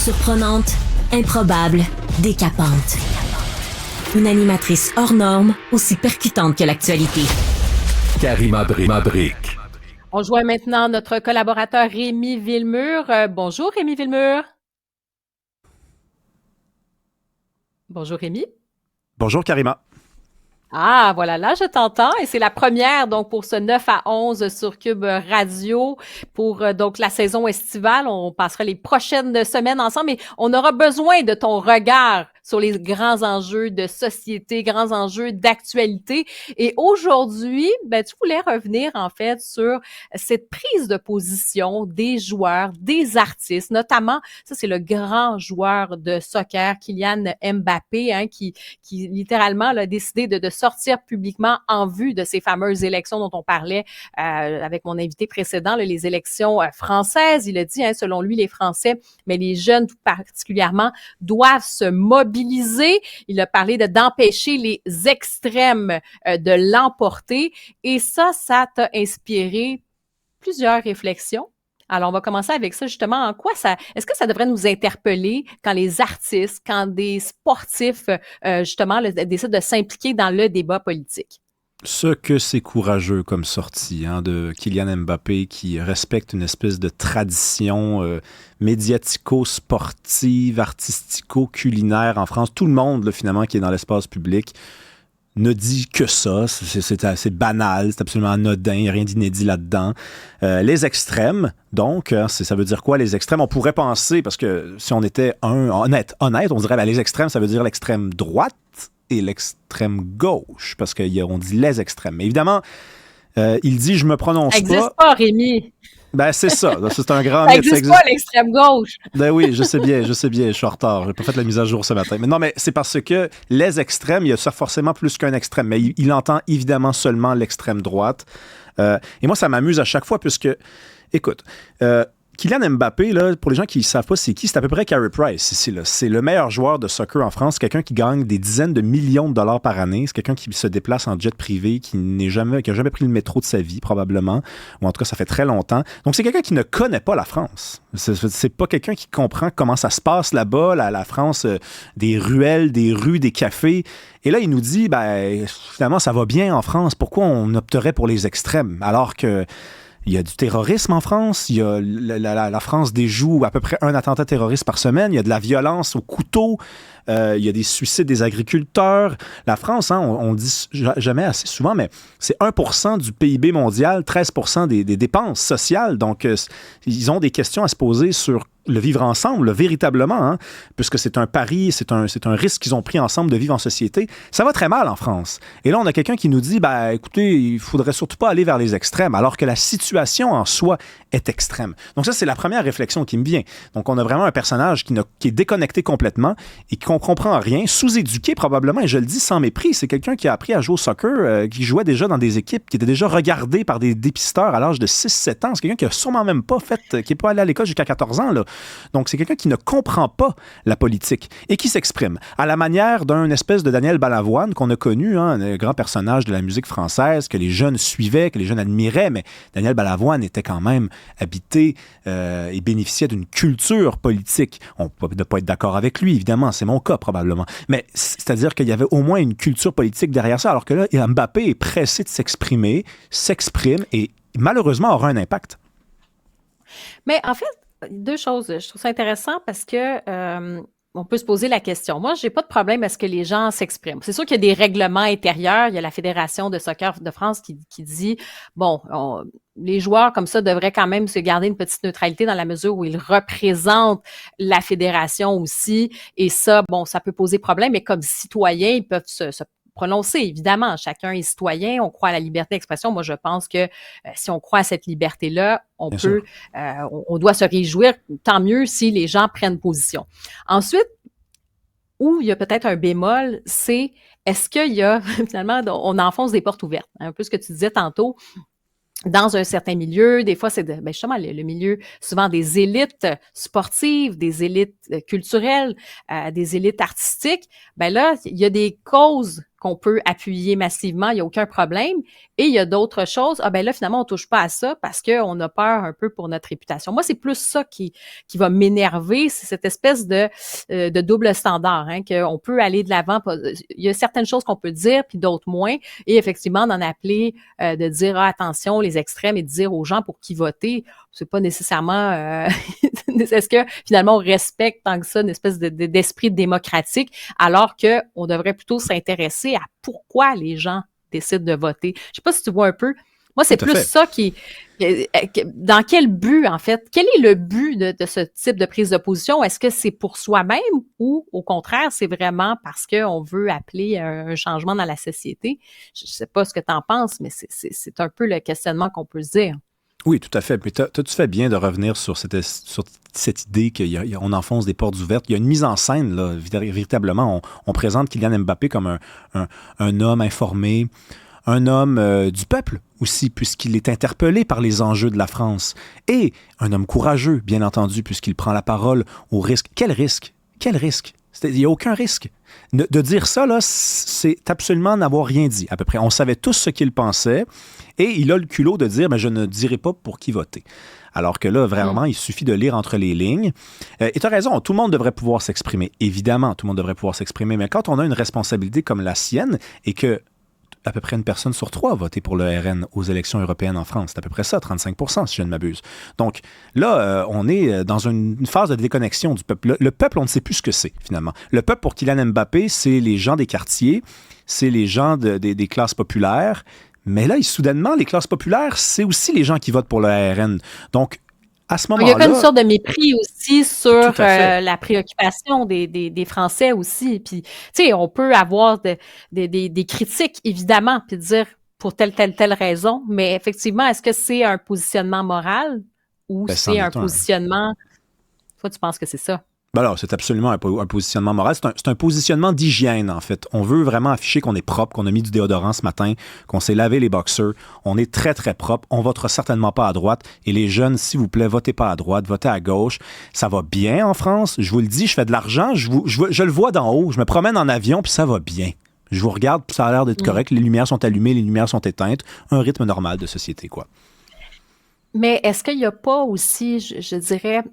Surprenante, improbable, décapante. Une animatrice hors norme, aussi percutante que l'actualité. Karima Brick. On joint maintenant notre collaborateur Rémi Villemur. Bonjour Rémi Villemur. Bonjour Rémi. Bonjour Karima. Ah, voilà, là, je t'entends. Et c'est la première, donc, pour ce 9 à 11 sur Cube Radio pour, donc, la saison estivale. On passera les prochaines semaines ensemble et on aura besoin de ton regard sur les grands enjeux de société, grands enjeux d'actualité. Et aujourd'hui, ben, tu voulais revenir, en fait, sur cette prise de position des joueurs, des artistes, notamment, ça, c'est le grand joueur de soccer, Kylian Mbappé, hein, qui littéralement a décidé de sortir publiquement en vue de ces fameuses élections dont on parlait avec mon invité précédent, là, les élections françaises. Il a dit, hein, selon lui, les Français, mais les jeunes tout particulièrement, doivent se mobiliser. Il a parlé d'empêcher les extrêmes de l'emporter. Et ça t'a inspiré plusieurs réflexions. Alors, on va commencer avec ça, justement. Est-ce que ça devrait nous interpeller quand les artistes, quand des sportifs, justement, décident de s'impliquer dans le débat politique? Ce que c'est courageux comme sortie de Kylian Mbappé qui respecte une espèce de tradition médiatico-sportive, artistico-culinaire en France. Tout le monde, là, finalement, qui est dans l'espace public, ne dit que ça. C'est assez banal, c'est absolument anodin, il n'y a rien d'inédit là-dedans. Les extrêmes, donc, ça veut dire quoi, les extrêmes? On pourrait penser, parce que si on était honnête, on dirait les extrêmes, ça veut dire l'extrême droite et l'extrême gauche, parce qu'on dit les extrêmes. Mais évidemment, il dit « je me prononce pas ». Ça n'existe pas, Rémi. Ben, c'est ça. C'est un grand mythe. mythe. Ça n'existe pas, l'extrême gauche. Ben oui, je sais bien, je suis en retard. J'ai pas fait la mise à jour ce matin. Mais non, mais c'est parce que les extrêmes, il y a ça forcément plus qu'un extrême. Mais il entend évidemment seulement l'extrême droite. Et moi, ça m'amuse à chaque fois, puisque, écoute, Kylian Mbappé, là, pour les gens qui ne savent pas c'est qui, c'est à peu près Carey Price ici, là. C'est le meilleur joueur de soccer en France, quelqu'un qui gagne des dizaines de millions de dollars par année. C'est quelqu'un qui se déplace en jet privé, qui n'a jamais pris le métro de sa vie, probablement. Ou en tout cas, ça fait très longtemps. Donc, c'est quelqu'un qui ne connaît pas la France. C'est pas quelqu'un qui comprend comment ça se passe là-bas, la France, des ruelles, des rues, des cafés. Et là, il nous dit, ben, finalement, ça va bien en France. Pourquoi on opterait pour les extrêmes? Alors que il y a du terrorisme en France, il y a la France déjoue à peu près un attentat terroriste par semaine, il y a de la violence au couteau, il y a des suicides des agriculteurs. La France, on le dit jamais assez souvent, mais c'est 1% du PIB mondial, 13% des dépenses sociales. Donc, ils ont des questions à se poser sur le vivre ensemble, véritablement, puisque c'est un pari, c'est un risque qu'ils ont pris ensemble de vivre en société. Ça va très mal en France. Et là, on a quelqu'un qui nous dit, ben, écoutez, il faudrait surtout pas aller vers les extrêmes, alors que la situation en soi est extrême. Donc ça, c'est la première réflexion qui me vient. Donc, on a vraiment un personnage qui est déconnecté complètement et qui ne comprend rien, sous-éduqué probablement, et je le dis sans mépris. C'est quelqu'un qui a appris à jouer au soccer, qui jouait déjà dans des équipes, qui était déjà regardé par des dépisteurs à l'âge de 6-7 ans. C'est quelqu'un qui a sûrement même pas qui n'est pas allé à l'école jusqu'à 14 ans, là. Donc, c'est quelqu'un qui ne comprend pas la politique et qui s'exprime à la manière d'un espèce de Daniel Balavoine qu'on a connu, un grand personnage de la musique française que les jeunes suivaient, que les jeunes admiraient, mais Daniel Balavoine était quand même habité et bénéficiait d'une culture politique. On peut ne pas être d'accord avec lui, évidemment, c'est mon cas probablement, mais c'est-à-dire qu'il y avait au moins une culture politique derrière ça, alors que là, Mbappé est pressé de s'exprimer, s'exprime et malheureusement aura un impact. Mais en fait, deux choses. Je trouve ça intéressant parce que on peut se poser la question. Moi, j'ai pas de problème à ce que les gens s'expriment. C'est sûr qu'il y a des règlements intérieurs. Il y a la Fédération de soccer de France qui dit, bon, les joueurs comme ça devraient quand même se garder une petite neutralité dans la mesure où ils représentent la fédération aussi. Et ça, bon, ça peut poser problème, mais comme citoyens, ils peuvent se prononcer, évidemment. Chacun est citoyen, on croit à la liberté d'expression. Moi, je pense que si on croit à cette liberté-là, on doit se réjouir, tant mieux si les gens prennent position. Ensuite, où il y a peut-être un bémol, c'est est-ce qu'il y a, finalement, on enfonce des portes ouvertes, un peu ce que tu disais tantôt, dans un certain milieu, des fois, c'est justement le milieu souvent des élites sportives, des élites culturelles, des élites artistiques. Ben là, il y a des causes qu'on peut appuyer massivement, il n'y a aucun problème. Et il y a d'autres choses, ben là, finalement, on touche pas à ça parce qu'on a peur un peu pour notre réputation. Moi, c'est plus ça qui va m'énerver, c'est cette espèce de double standard, hein, qu'on peut aller de l'avant. Il y a certaines choses qu'on peut dire, puis d'autres moins. Et effectivement, d'en appeler, de dire attention, les extrêmes, et de dire aux gens pour qui voter, c'est pas nécessairement... est-ce que finalement on respecte tant que ça une espèce d'esprit démocratique, alors que on devrait plutôt s'intéresser à pourquoi les gens décident de voter. Je sais pas si tu vois un peu. Moi, c'est plus ça dans quel but, en fait? Quel est le but de ce type de prise de position? Est-ce que c'est pour soi-même ou, au contraire, c'est vraiment parce qu'on veut appeler un changement dans la société? Je sais pas ce que tu en penses, mais c'est un peu le questionnement qu'on peut se dire. Oui, tout à fait. Puis tu fais bien de revenir sur cette idée qu'on enfonce des portes ouvertes. Il y a une mise en scène, là, véritablement. On présente Kylian Mbappé comme un homme informé, un homme du peuple aussi, puisqu'il est interpellé par les enjeux de la France. Et un homme courageux, bien entendu, puisqu'il prend la parole au risque. Quel risque? Quel risque? Il n'y a aucun risque. De dire ça, là, c'est absolument n'avoir rien dit, à peu près. On savait tous ce qu'il pensait et il a le culot de dire « je ne dirai pas pour qui voter ». Alors que là, vraiment, il suffit de lire entre les lignes. Et tu as raison, tout le monde devrait pouvoir s'exprimer. Évidemment, tout le monde devrait pouvoir s'exprimer. Mais quand on a une responsabilité comme la sienne et que à peu près une personne sur 3 a voté pour le RN aux élections européennes en France. C'est à peu près ça, 35%, si je ne m'abuse. Donc là, on est dans une phase de déconnexion du peuple. Le peuple, on ne sait plus ce que c'est, finalement. Le peuple, pour Kylian Mbappé, c'est les gens des quartiers, c'est les gens des classes populaires. Mais là, soudainement, les classes populaires, c'est aussi les gens qui votent pour le RN. Donc, à ce moment-là... Il y a comme une sorte de mépris aussi sur la préoccupation des Français aussi. Puis, tu sais, on peut avoir des critiques, évidemment, puis dire pour telle raison, mais effectivement, est-ce que c'est un positionnement moral ou c'est un positionnement... Toi, tu penses que c'est ça? Ben alors, c'est absolument un positionnement moral. C'est un positionnement d'hygiène, en fait. On veut vraiment afficher qu'on est propre, qu'on a mis du déodorant ce matin, qu'on s'est lavé les boxers. On est très, très propre. On votera certainement pas à droite. Et les jeunes, s'il vous plaît, votez pas à droite, votez à gauche. Ça va bien en France. Je vous le dis, je fais de l'argent. Je le vois d'en haut. Je me promène en avion, puis ça va bien. Je vous regarde, puis ça a l'air d'être correct. Les lumières sont allumées, les lumières sont éteintes. Un rythme normal de société, quoi. Mais est-ce qu'il n'y a pas aussi, je dirais...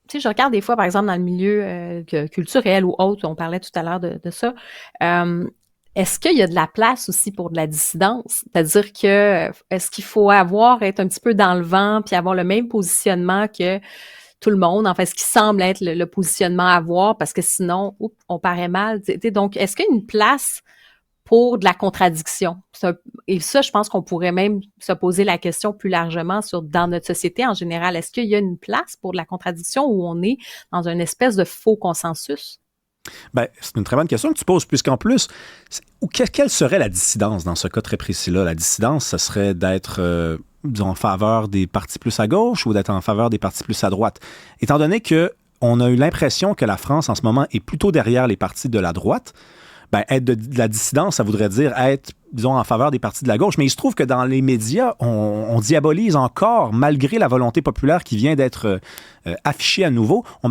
Tu sais, je regarde des fois, par exemple, dans le milieu culturel ou autre, on parlait tout à l'heure de ça. Est-ce qu'il y a de la place aussi pour de la dissidence? C'est-à-dire que est-ce qu'il faut être un petit peu dans le vent puis avoir le même positionnement que tout le monde? En fait, ce qui semble être le positionnement à avoir, parce que sinon, on paraît mal. Donc, est-ce qu'il y a une place pour de la contradiction? Et ça, je pense qu'on pourrait même se poser la question plus largement dans notre société en général. Est-ce qu'il y a une place pour de la contradiction où on est dans une espèce de faux consensus? Bien, c'est une très bonne question que tu poses, puisqu'en plus, quelle serait la dissidence dans ce cas très précis-là? La dissidence, ce serait d'être en faveur des partis plus à gauche ou d'être en faveur des partis plus à droite? Étant donné qu'on a eu l'impression que la France, en ce moment, est plutôt derrière les partis de la droite, ben, être de la dissidence, ça voudrait dire être, disons, en faveur des partis de la gauche. Mais il se trouve que dans les médias, on diabolise encore, malgré la volonté populaire qui vient d'être affichée à nouveau, on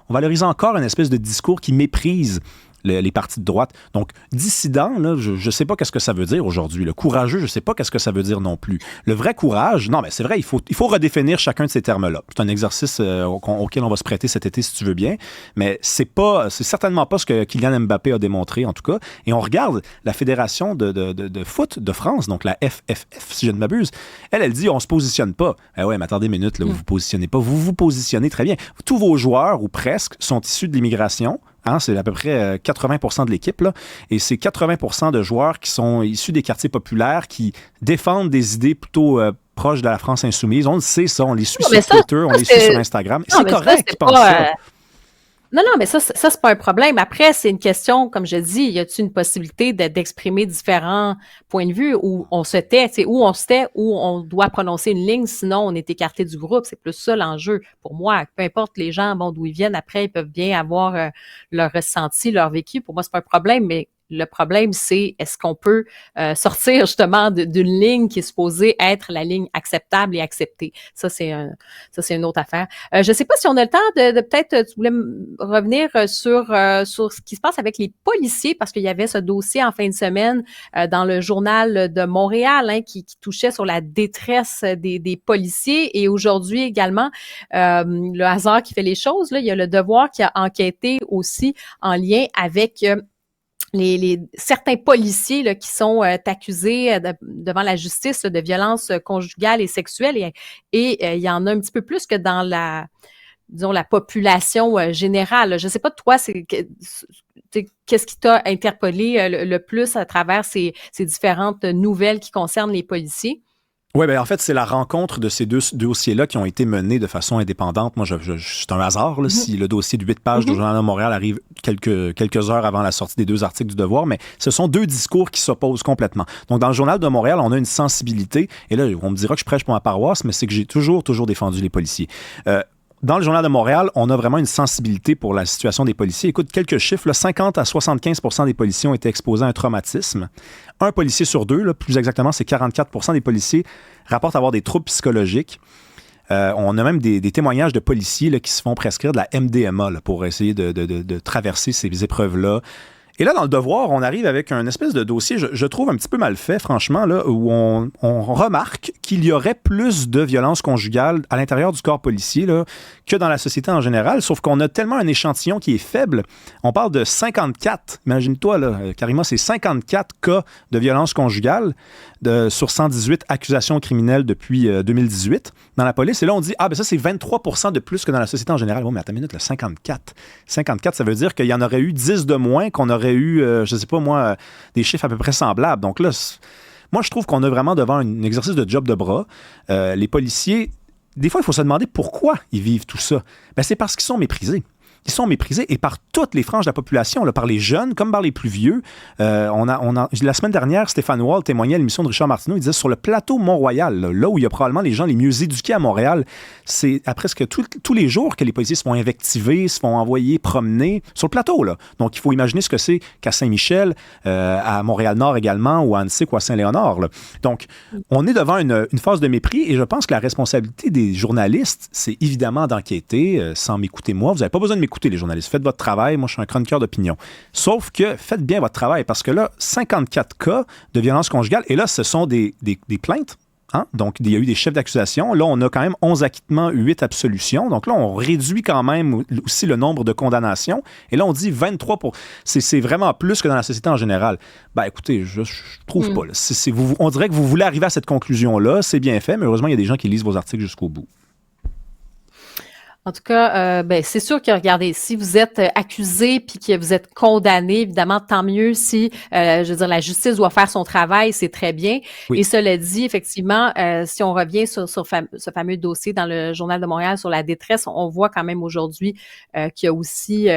valorise encore une espèce de discours qui méprise les partis de droite. Donc, dissident, là, je ne sais pas qu'est-ce que ça veut dire aujourd'hui. Le courageux, je ne sais pas qu'est-ce que ça veut dire non plus. Le vrai courage, non, mais c'est vrai, il faut redéfinir chacun de ces termes-là. C'est un exercice auquel on va se prêter cet été, si tu veux bien, mais c'est certainement pas ce que Kylian Mbappé a démontré, en tout cas. Et on regarde la Fédération de foot de France, donc la FFF, si je ne m'abuse. Elle dit, on se positionne pas. Eh ouais, mais attendez une minute, là, vous vous positionnez pas. Vous vous positionnez très bien. Tous vos joueurs, ou presque, sont issus de l'immigration. Hein, c'est à peu près 80% de l'équipe, là. Et c'est 80% de joueurs qui sont issus des quartiers populaires, qui défendent des idées plutôt proches de la France insoumise. On le sait, ça. On les suit sur Twitter, on les suit sur Instagram. C'est correct qu'ils pensent ça. Non, mais ça, c'est pas un problème. Après, c'est une question, comme je dis, y a-t-il une possibilité d'exprimer différents points de vue où on se tait, où on doit prononcer une ligne, sinon on est écarté du groupe. C'est plus ça l'enjeu pour moi. Peu importe les gens, d'où ils viennent, après, ils peuvent bien avoir leur ressenti, leur vécu. Pour moi, c'est pas un problème, mais Le problème, c'est est-ce qu'on peut sortir justement d'une ligne qui est supposée être la ligne acceptable et acceptée. Ça, c'est une autre affaire. Je sais pas si on a le temps de peut-être, tu voulais revenir sur ce qui se passe avec les policiers, parce qu'il y avait ce dossier en fin de semaine dans le journal de Montréal qui touchait sur la détresse des policiers. Et aujourd'hui également, le hasard qui fait les choses, là, il y a Le Devoir qui a enquêté aussi en lien avec certains policiers là, qui sont accusés devant la justice là, de violences conjugales et sexuelles. Et il y en a un petit peu plus que dans la population générale. Je sais pas, toi, qu'est-ce qui t'a interpellé le plus à travers ces différentes nouvelles qui concernent les policiers? Oui, ben en fait, c'est la rencontre de ces deux dossiers-là qui ont été menés de façon indépendante. Moi, c'est un hasard là, si le dossier de 8 pages du Journal de Montréal arrive quelques heures avant la sortie des 2 articles du Devoir, mais ce sont 2 discours qui s'opposent complètement. Donc, dans le Journal de Montréal, on a une sensibilité, et là, on me dira que je prêche pour ma paroisse, mais c'est que j'ai toujours défendu les policiers. Dans le Journal de Montréal, on a vraiment une sensibilité pour la situation des policiers. Écoute, quelques chiffres, là, 50 à 75% des policiers ont été exposés à un traumatisme. Un policier sur 2, là, plus exactement, c'est 44% des policiers rapportent avoir des troubles psychologiques. On a même des témoignages de policiers là, qui se font prescrire de la MDMA là, pour essayer de traverser ces épreuves-là. Et là, dans le Devoir, on arrive avec un espèce de dossier, je trouve un petit peu mal fait, franchement, là, où on remarque qu'il y aurait plus de violences conjugales à l'intérieur du corps policier là, que dans la société en général, sauf qu'on a tellement un échantillon qui est faible. On parle de 54, imagine-toi, là, Karima, c'est 54 cas de violences conjugales sur 118 accusations criminelles depuis 2018 dans la police. Et là, on dit, ben ça, c'est 23% de plus que dans la société en général. Bon, mais attends une minute, là, 54. 54, ça veut dire qu'il y en aurait eu 10 de moins qu'on aurait eu, je sais pas moi, des chiffres à peu près semblables. Donc là, moi, je trouve qu'on est vraiment devant un exercice de job de bras. Les policiers, des fois, il faut se demander pourquoi ils vivent tout ça. Ben, c'est parce qu'ils sont méprisés. Ils sont méprisés et par toutes les franges de la population, là, par les jeunes comme par les plus vieux. La semaine dernière, Stéphane Wall témoignait à l'émission de Richard Martineau. Il disait sur le plateau Mont-Royal, là où il y a probablement les gens les mieux éduqués à Montréal, c'est à presque tous les jours que les policiers se font invectiver, se font envoyer promener sur le plateau. Là. Donc, il faut imaginer ce que c'est qu'à Saint-Michel, à Montréal-Nord également, ou à Annecy ou à Saint-Léonard. Là. Donc, on est devant une phase de mépris et je pense que la responsabilité des journalistes, c'est évidemment d'enquêter sans m'écouter moi. Vous n'avez pas besoin de m'écouter, les journalistes. Faites votre travail. Moi, je suis un chroniqueur d'opinion. Sauf que faites bien votre travail parce que là, 54 cas de violence conjugale et là, ce sont des plaintes. Hein? Donc, il y a eu des chefs d'accusation. Là, on a quand même 11 acquittements, 8 absolutions. Donc là, on réduit quand même aussi le nombre de condamnations. Et là, on dit 23 pour... C'est vraiment plus que dans la société en général. Ben, écoutez, je trouve pas. Là. On dirait que vous voulez arriver à cette conclusion-là. C'est bien fait, mais heureusement, il y a des gens qui lisent vos articles jusqu'au bout. En tout cas, c'est sûr que, regardez, si vous êtes accusé puis que vous êtes condamné, évidemment, tant mieux si, je veux dire, la justice doit faire son travail, c'est très bien. Oui. Et cela dit, effectivement, si on revient sur ce fameux dossier dans le Journal de Montréal sur la détresse, on voit quand même aujourd'hui qu'il y a aussi,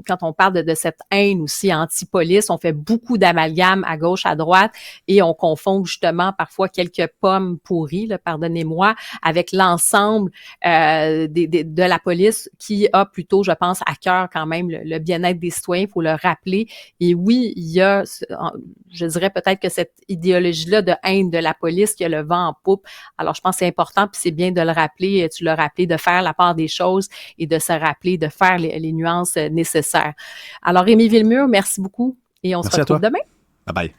quand on parle de cette haine aussi anti-police, on fait beaucoup d'amalgames à gauche, à droite, et on confond justement parfois quelques pommes pourries, là, pardonnez-moi, avec l'ensemble de la police qui a plutôt, je pense, à cœur quand même le bien-être des citoyens, il faut le rappeler. Et oui, il y a, je dirais peut-être que cette idéologie-là de haine de la police qui a le vent en poupe. Alors, je pense que c'est important, puis c'est bien de le rappeler, tu l'as rappelé, de faire la part des choses et de se rappeler, de faire les nuances nécessaires. Alors, Rémi Villemur, merci beaucoup et on se retrouve demain. Bye bye.